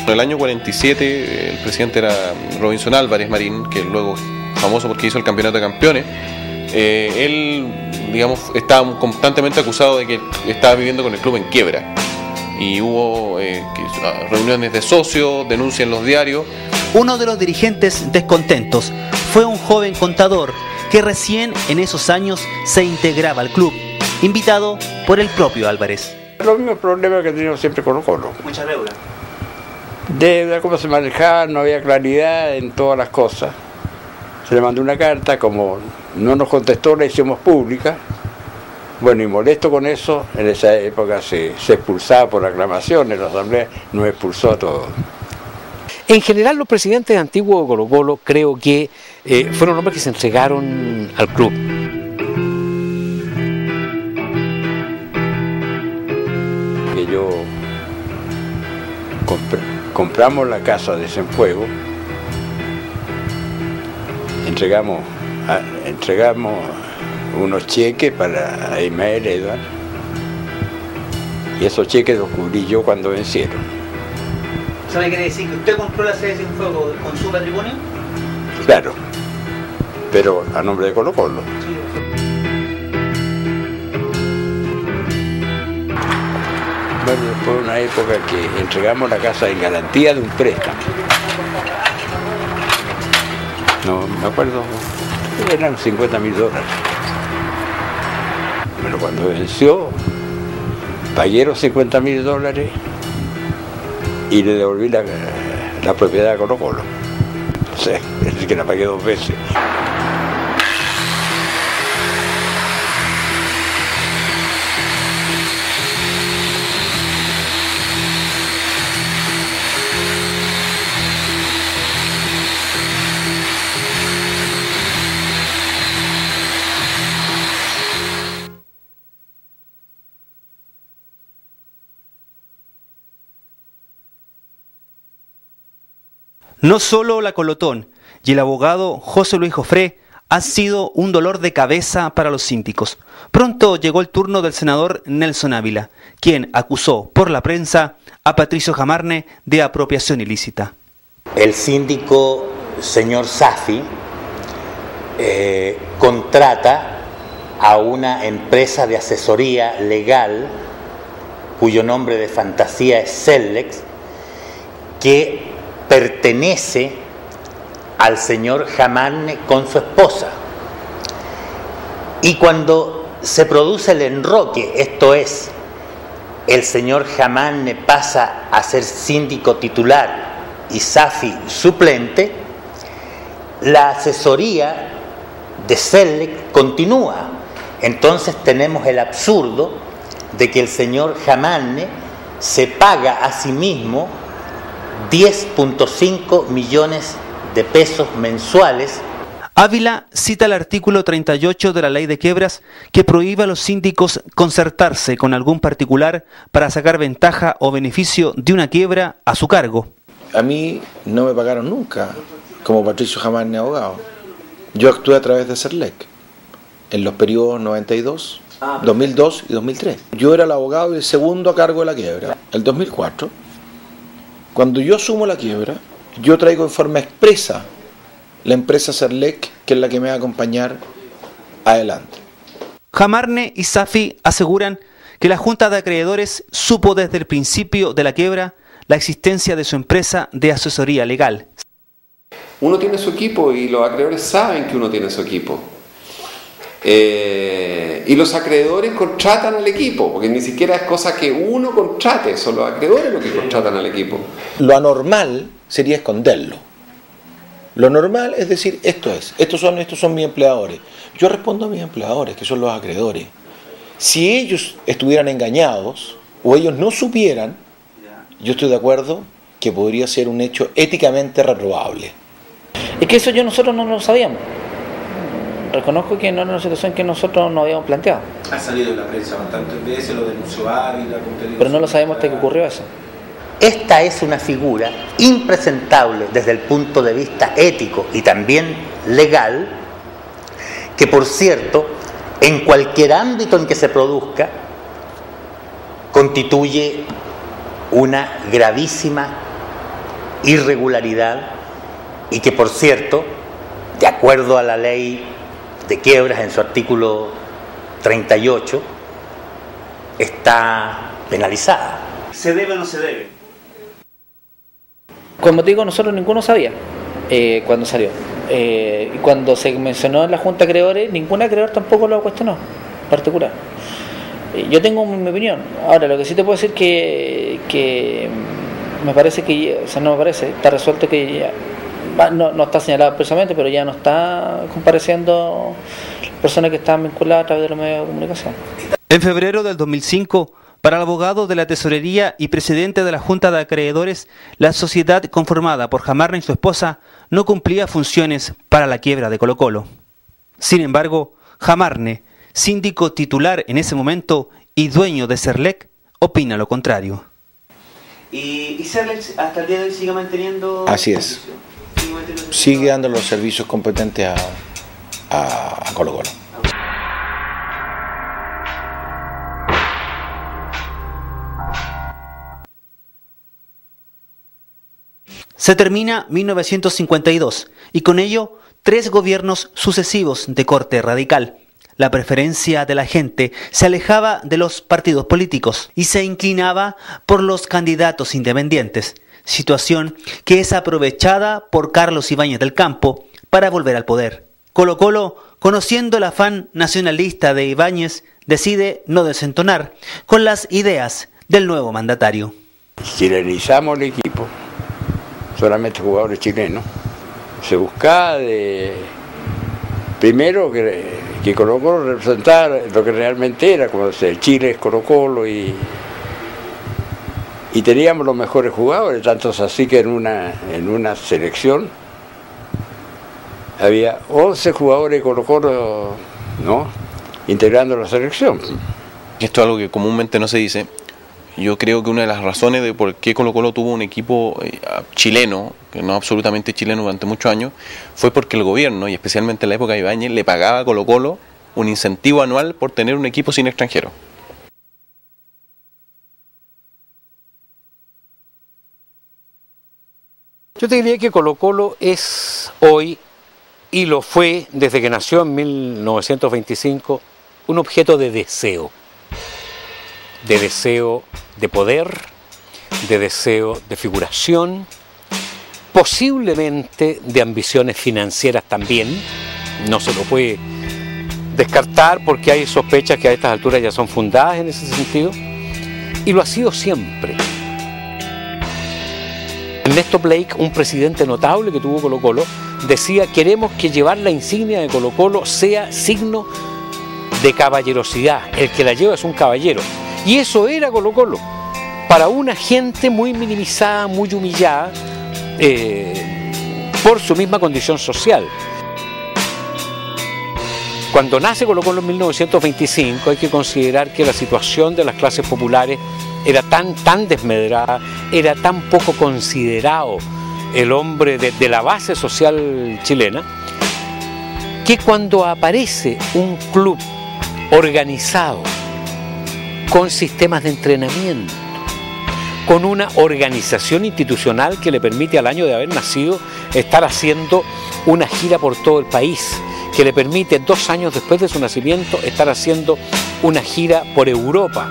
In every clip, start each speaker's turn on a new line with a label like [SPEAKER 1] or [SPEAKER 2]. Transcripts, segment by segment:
[SPEAKER 1] En el año 47 el presidente era Robinson Álvarez Marín, que luego famoso porque hizo el campeonato de campeones. Él, digamos, estaba constantemente acusado de que estaba viviendo con el club en quiebra. Y hubo reuniones de socios, denuncias en los diarios.
[SPEAKER 2] Uno de los dirigentes descontentos fue un joven contador que recién en esos años se integraba al club, invitado por el propio Álvarez.
[SPEAKER 3] Los mismos problemas que teníamos siempre con Colo.
[SPEAKER 2] Mucha deuda.
[SPEAKER 3] Deuda, cómo se manejaba, no había claridad en todas las cosas. Se le mandó una carta, como no nos contestó, la hicimos pública. Bueno, y molesto con eso, en esa época se expulsaba por aclamación, en la asamblea nos expulsó a todos.
[SPEAKER 4] En general, los presidentes antiguos de Colo-Colo creo que fueron hombres que se entregaron al club.
[SPEAKER 3] Que yo compramos la casa de Cienfuegos, entregamos unos cheques para Ismael Edward, y esos cheques los cubrí yo cuando vencieron.
[SPEAKER 2] ¿Sabe qué quiere decir? ¿Que usted compró la sede de Cienfuegos con su patrimonio?
[SPEAKER 3] Claro, pero a nombre de Colo-Colo.
[SPEAKER 2] Sí.
[SPEAKER 3] Bueno, fue una época que entregamos la casa en garantía de un préstamo. No me acuerdo, eran $50.000. Bueno, cuando venció, pagué los $50.000 y le devolví la propiedad a Colo-Colo. O sea, es decir, que la pagué 2 veces.
[SPEAKER 2] No solo la Colotón y el abogado José Luis Jofré han sido un dolor de cabeza para los síndicos. Pronto llegó el turno del senador Nelson Ávila, quien acusó por la prensa a Patricio Jamarne de apropiación ilícita.
[SPEAKER 5] El síndico señor Safi contrata a una empresa de asesoría legal cuyo nombre de fantasía es Cellex, que pertenece al señor Jamarne con su esposa. Y cuando se produce el enroque, esto es, el señor Jamarne pasa a ser síndico titular y Safi suplente, la asesoría de Cellex continúa. Entonces tenemos el absurdo de que el señor Jamarne se paga a sí mismo 10.5 millones de pesos mensuales.
[SPEAKER 2] Ávila cita el artículo 38 de la Ley de Quiebras que prohíbe a los síndicos concertarse con algún particular para sacar ventaja o beneficio de una quiebra a su cargo.
[SPEAKER 6] A mí no me pagaron nunca como Patricio Jamarne abogado. Yo actué a través de Cellex en los periodos 92, 2002 y 2003. Yo era el abogado y el segundo a cargo de la quiebra. El 2004, cuando yo asumo la quiebra, yo traigo en forma expresa la empresa Cellex, que es la que me va a acompañar adelante.
[SPEAKER 2] Jamarne y Safi aseguran que la Junta de Acreedores supo desde el principio de la quiebra la existencia de su empresa de asesoría legal.
[SPEAKER 7] Uno tiene su equipo y los acreedores saben que uno tiene su equipo. Y los acreedores contratan al equipo, porque ni siquiera es cosa que uno contrate, son los acreedores los que contratan al equipo.
[SPEAKER 6] Lo anormal sería esconderlo. Lo normal es decir, estos son mis empleadores. Yo respondo a mis empleadores, que son los acreedores. Si ellos estuvieran engañados o ellos no supieran, yo estoy de acuerdo que podría ser un hecho éticamente reprobable.
[SPEAKER 4] Es que eso nosotros no lo sabíamos. Reconozco que no era una situación que nosotros no habíamos planteado.
[SPEAKER 6] Ha salido en la prensa bastantes veces, lo denunció Ávila.
[SPEAKER 4] Pero no lo sabemos hasta que ocurrió eso.
[SPEAKER 5] Esta es una figura impresentable desde el punto de vista ético y también legal, que por cierto, en cualquier ámbito en que se produzca, constituye una gravísima irregularidad y que, por cierto, de acuerdo a la ley de quiebras en su artículo 38, está penalizada.
[SPEAKER 2] ¿Se debe o no se debe?
[SPEAKER 8] Como te digo, nosotros ninguno sabía cuando salió. Y cuando se mencionó en la Junta de Acreedores, ningún acreedor tampoco lo cuestionó, en particular. Yo tengo mi opinión. Ahora, lo que sí te puedo decir que me parece que, o sea, no me parece, está resuelto que ya, no está señalado expresamente, pero ya no está compareciendo personas que están vinculadas a través de los medios de comunicación.
[SPEAKER 2] En febrero del 2005, para el abogado de la Tesorería y presidente de la Junta de Acreedores, la sociedad conformada por Jamarne y su esposa no cumplía funciones para la quiebra de Colo-Colo. Sin embargo, Jamarne, síndico titular en ese momento y dueño de Serlec, opina lo contrario. ¿Y Serlec hasta el día de hoy sigue manteniendo?
[SPEAKER 6] Así es. Sigue dando los servicios competentes a Colo-Colo.
[SPEAKER 2] Se termina 1952 y con ello 3 gobiernos sucesivos de corte radical. La preferencia de la gente se alejaba de los partidos políticos y se inclinaba por los candidatos independientes, situación que es aprovechada por Carlos Ibáñez del Campo para volver al poder. Colo-Colo, conociendo el afán nacionalista de Ibáñez, decide no desentonar con las ideas del nuevo mandatario.
[SPEAKER 3] Chilenizamos el equipo, solamente jugadores chilenos. Se buscaba primero que Colo-Colo representara lo que realmente era, como decir, Chile es Colo-Colo y teníamos los mejores jugadores, tanto es así que en una selección había 11 jugadores de Colo-Colo, ¿no?, integrando la selección.
[SPEAKER 1] Esto es algo que comúnmente no se dice. Yo creo que una de las razones de por qué Colo-Colo tuvo un equipo chileno, que no absolutamente chileno durante muchos años, fue porque el gobierno, y especialmente en la época de Ibáñez, le pagaba a Colo-Colo un incentivo anual por tener un equipo sin extranjeros.
[SPEAKER 4] Yo te diría que Colo-Colo es hoy, y lo fue desde que nació en 1925, un objeto de deseo de poder, de deseo de figuración, posiblemente de ambiciones financieras también. No se lo puede descartar porque hay sospechas que a estas alturas ya son fundadas en ese sentido, y lo ha sido siempre. Ernesto Blake, un presidente notable que tuvo Colo-Colo, decía: queremos que llevar la insignia de Colo-Colo sea signo de caballerosidad, el que la lleva es un caballero. Y eso era Colo-Colo, para una gente muy minimizada, muy humillada por su misma condición social. Cuando nace Colo-Colo en 1925 hay que considerar que la situación de las clases populares era tan desmedrada, era tan poco considerado el hombre de la base social chilena, que cuando aparece un club organizado, con sistemas de entrenamiento, con una organización institucional que le permite al año de haber nacido estar haciendo una gira por todo el país, que le permite 2 años después de su nacimiento estar haciendo una gira por Europa,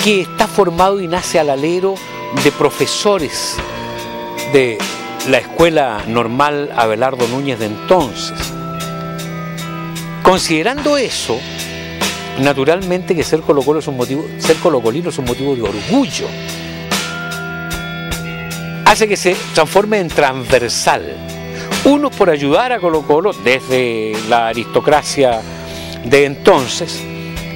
[SPEAKER 4] que está formado y nace al alero de profesores de la Escuela Normal Abelardo Núñez de entonces. Considerando eso, naturalmente que ser colocolino es un motivo de orgullo. Hace que se transforme en transversal. Unos por ayudar a Colo-Colo, desde la aristocracia de entonces,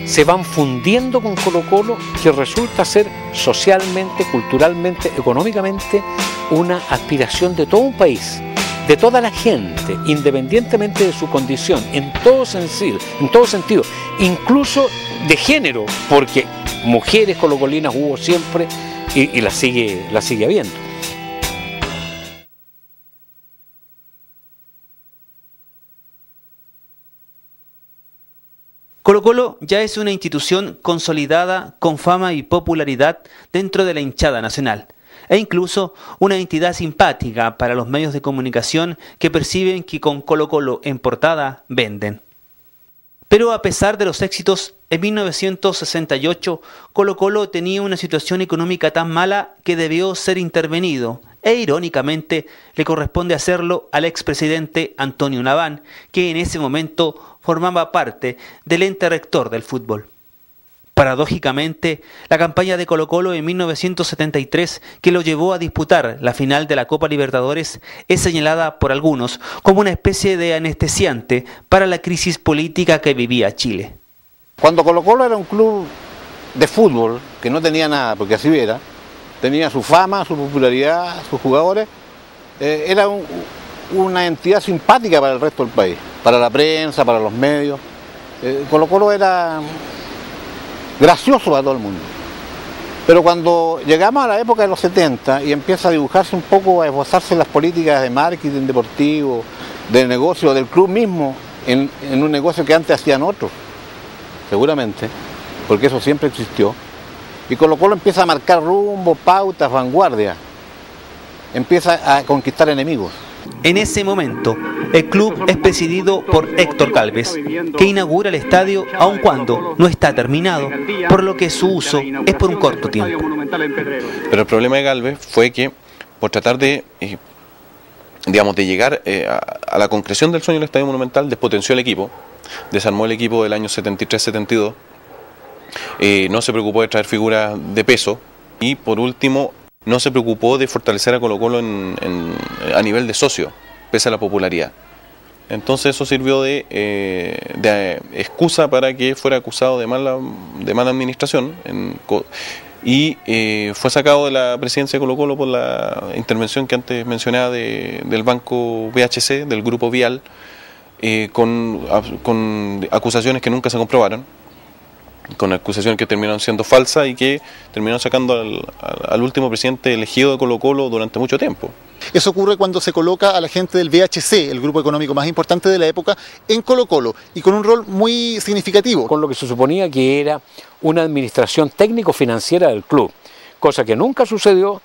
[SPEAKER 4] se van fundiendo con Colo-Colo, que resulta ser socialmente, culturalmente, económicamente, una aspiración de todo un país, de toda la gente, independientemente de su condición, en todo sentido, incluso de género, porque mujeres colocolinas hubo siempre y las sigue habiendo.
[SPEAKER 2] Colo-Colo ya es una institución consolidada con fama y popularidad dentro de la hinchada nacional. e incluso una entidad simpática para los medios de comunicación que perciben que con Colo-Colo en portada venden. Pero a pesar de los éxitos, en 1968 Colo-Colo tenía una situación económica tan mala que debió ser intervenido, e irónicamente le corresponde hacerlo al expresidente Antonio Naván, que en ese momento formaba parte del ente rector del fútbol. Paradójicamente, la campaña de Colo-Colo en 1973, que lo llevó a disputar la final de la Copa Libertadores, es señalada por algunos como una especie de anestesiante para la crisis política que vivía Chile.
[SPEAKER 9] Cuando Colo-Colo era un club de fútbol, que no tenía nada, porque así era, tenía su fama, su popularidad, sus jugadores, era una entidad simpática para el resto del país, para la prensa, para los medios. Colo-Colo era gracioso para todo el mundo. Pero cuando llegamos a la época de los 70 y empieza a dibujarse un poco, a esbozarse las políticas de marketing deportivo, de negocio, del club mismo, en un negocio que antes hacían otros, seguramente, porque eso siempre existió, y Colo-Colo empieza a marcar rumbo, pautas, vanguardia, empieza a conquistar enemigos.
[SPEAKER 2] En ese momento, el club es presidido por Héctor Gálvez, que inaugura el estadio aun cuando no está terminado, por lo que su uso es por un corto tiempo.
[SPEAKER 1] Pero el problema de Gálvez fue que, por tratar de llegar a la concreción del sueño del Estadio Monumental, despotenció el equipo, desarmó el equipo del año 73-72, no se preocupó de traer figuras de peso y, por último, no se preocupó de fortalecer a Colo-Colo a nivel de socio, pese a la popularidad. Entonces eso sirvió de excusa para que fuera acusado de mala administración y fue sacado de la presidencia de Colo-Colo por la intervención que antes mencionaba del banco VHC, del grupo Vial, con acusaciones que nunca se comprobaron, con acusaciones que terminaron siendo falsas y que terminaron sacando al último presidente elegido de Colo-Colo durante mucho tiempo.
[SPEAKER 10] Eso ocurre cuando se coloca a la gente del VHC, el grupo económico más importante de la época, en Colo-Colo, y con un rol muy significativo.
[SPEAKER 4] Con lo que se suponía que era una administración técnico-financiera del club, cosa que nunca sucedió.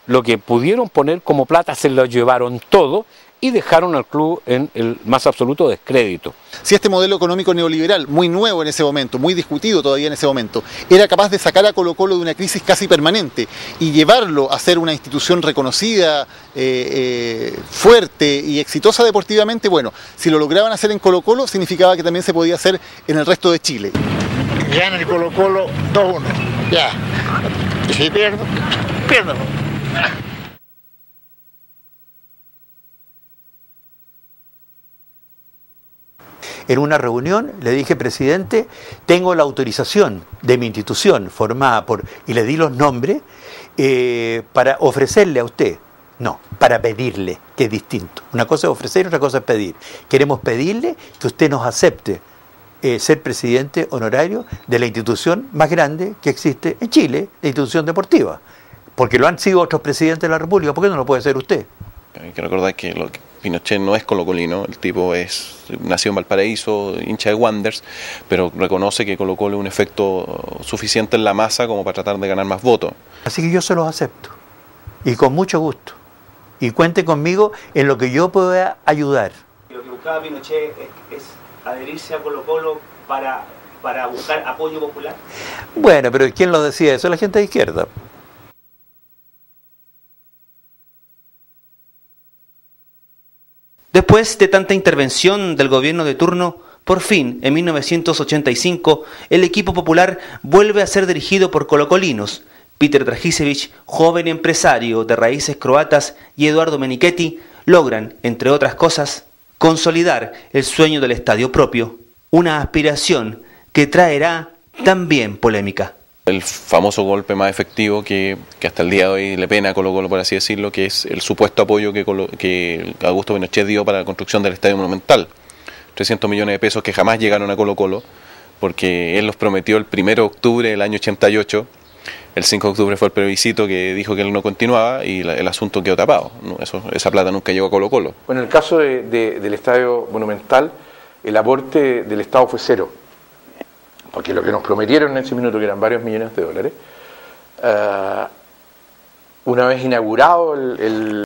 [SPEAKER 4] Lo que pudieron poner como plata se lo llevaron todo y dejaron al club en el más absoluto descrédito.
[SPEAKER 10] Si este modelo económico neoliberal, muy nuevo en ese momento, muy discutido todavía en ese momento, era capaz de sacar a Colo-Colo de una crisis casi permanente y llevarlo a ser una institución reconocida, fuerte y exitosa deportivamente, bueno, si lo lograban hacer en Colo-Colo, significaba que también se podía hacer en el resto de Chile.
[SPEAKER 11] Gana el Colo-Colo 2-1, ya. Y si pierdo, pierdo.
[SPEAKER 12] En una reunión le dije, presidente, tengo la autorización de mi institución formada por, y le di los nombres, para ofrecerle a usted, no, para pedirle, que es distinto. Una cosa es ofrecer, otra cosa es pedir. Queremos pedirle que usted nos acepte ser presidente honorario de la institución más grande que existe en Chile, la institución deportiva. Porque lo han sido otros presidentes de la República, ¿por qué no lo puede ser usted?
[SPEAKER 1] Hay que recordar que Pinochet no es colocolino, el tipo nació en Valparaíso, hincha de Wanderers, pero reconoce que Colo-Colo es un efecto suficiente en la masa como para tratar de ganar más votos.
[SPEAKER 12] Así que yo se los acepto, y con mucho gusto, y cuente conmigo en lo que yo pueda ayudar.
[SPEAKER 2] Lo que buscaba Pinochet es adherirse a Colo-Colo para buscar apoyo popular.
[SPEAKER 12] Bueno, pero ¿quién lo decía eso? La gente de izquierda.
[SPEAKER 2] Después de tanta intervención del gobierno de turno, por fin, en 1985, el equipo popular vuelve a ser dirigido por colocolinos. Peter Dragicevic, joven empresario de raíces croatas, y Eduardo Menichetti logran, entre otras cosas, consolidar el sueño del estadio propio, una aspiración que traerá también polémica.
[SPEAKER 1] El famoso golpe más efectivo que hasta el día de hoy le pena a Colo-Colo, por así decirlo, que es el supuesto apoyo que Augusto Pinochet dio para la construcción del Estadio Monumental. 300 millones de pesos que jamás llegaron a Colo-Colo, porque él los prometió el 1 de octubre del año 88, el 5 de octubre fue el plebiscito que dijo que él no continuaba y el asunto quedó tapado. Esa plata nunca llegó a Colo-Colo.
[SPEAKER 13] Bueno, en el caso del Estadio Monumental, el aporte del Estado fue cero. Porque lo que nos prometieron en ese minuto, que eran varios millones de dólares, una vez inaugurado el